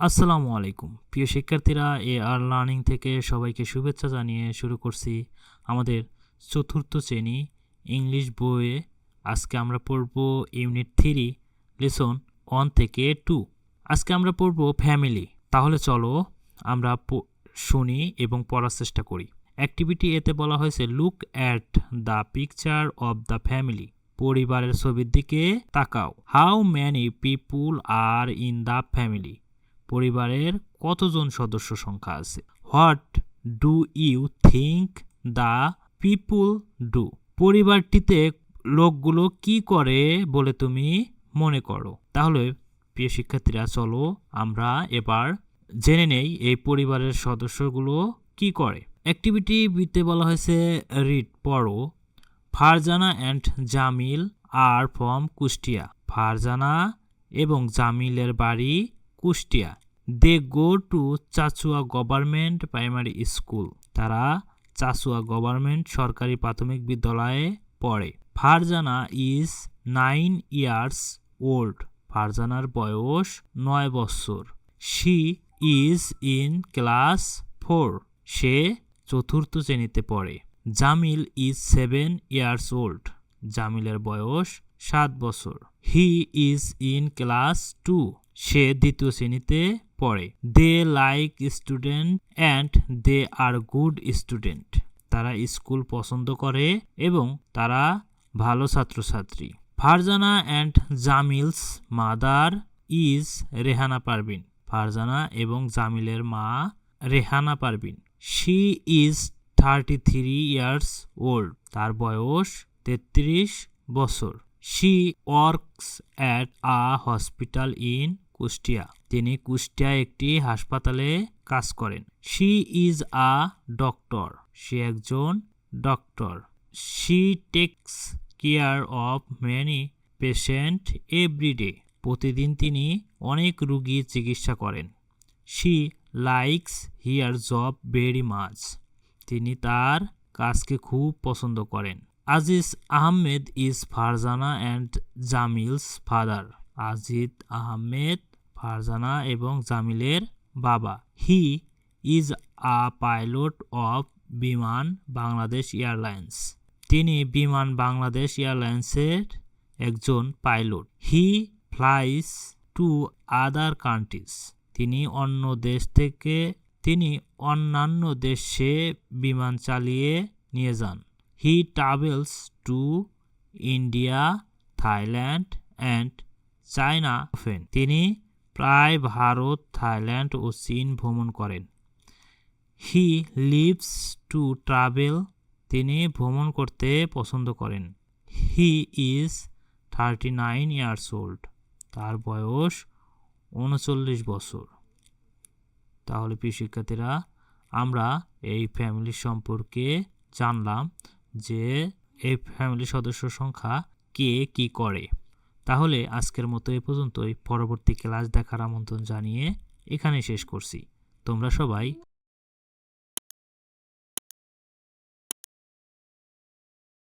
আসসালামু আলাইকুম প্রিয় শিক্ষার্থীরা, আর লার্নিং থেকে সবাইকে শুভেচ্ছা জানিয়ে শুরু করছি আমাদের চতুর্থ শ্রেণী ইংলিশ বইয়ে। আজকে আমরা পড়ব ইউনিট 3 লেসন 1 থেকে 2। আজকে আমরা পড়ব ফ্যামিলি। তাহলে চলো আমরা শুনি এবং পড়ার চেষ্টা করি। অ্যাক্টিভিটি এতে বলা হয়েছে look at the picture of the family. পরিবারের ছবির দিকে তাকাও। How many people are in the family. পরিবারের কতজন সদস্য সংখ্যা আছে। What do you think the people do. পরিবারটিতে লোকগুলো কি করে বলে তুমি মনে করো। তাহলে প্রিয় শিক্ষার্থীরা, চলো আমরা এবার জেনে নেই এই পরিবারের সদস্যগুলো কি করে। অ্যাক্টিভিটি বিতে বলা হয়েছে রিড, পড়ো। Farzana and Jamil are from Kushtia. Farzana এবং জামিলের বাড়ি Kushtia. They go to Chachua government primary school. তারা চাচুয়া গভর্নমেন্ট সরকারি প্রাথমিক বিদ্যালয়ে পড়ে। Farzana is 9 years old. ফারজানার বয়স 9 বছর। She is in class 4। সে চতুর্থ শ্রেণীতে পড়ে। Jamil is 7 years old. জামিলের বয়স 7 বছর। He is in class 2। সে দ্বিতীয় শ্রেণীতে পড়ে। They like student and they R good student. তারা স্কুল পছন্দ করে এবং তারা ভালো ছাত্রছাত্রী। Farzana and Jamil's mother is Rehana Parvin. Farzana এবং জামিলের মা Rehana Parvin. She is 33 years old. তার বয়স 33 বছর। She works at a hospital in Kushtia. তিনি কুষ্টিয়ায় একটি হাসপাতালে কাজ করেন। She is a doctor. সে একজন doctor. She takes care of many patient everyday. প্রতিদিন তিনি অনেক রোগীর চিকিৎসা করেন। She likes her job very much. তিনি তার কাজকে খুব পছন্দ করেন। Aziz Ahmed is Farzana and Jamil's father. Aziz Ahmed Farzana এবং জামিলের বাবা। He is a pilot of Biman Bangladesh airlines. তিনি বিমান বাংলাদেশ এয়ারলাইন্সের একজন pilot. He flies to other countries. তিনি অন্যান্য দেশে বিমান চালিয়ে নিয়ে যান। He travels to India, Thailand and China often. তিনি প্রায় ভারত, থাইল্যান্ড ও চীন ভ্রমণ করেন। He lives to travel. তিনি ভ্রমণ করতে পছন্দ করেন। He is 39 years old. তার বয়স 39 বছর। তাহলে প্রিয় শিক্ষার্থীরা, আমরা এই ফ্যামিলি সম্পর্কে জানলাম যে এই ফ্যামিলির সদস্য সংখ্যা কে কি করে। তাহলে আজকের মতো এ পর্যন্তই। পরবর্তী ক্লাস দেখার আমন্ত্রণ জানিয়ে এখানে শেষ করছি। তোমরা সবাই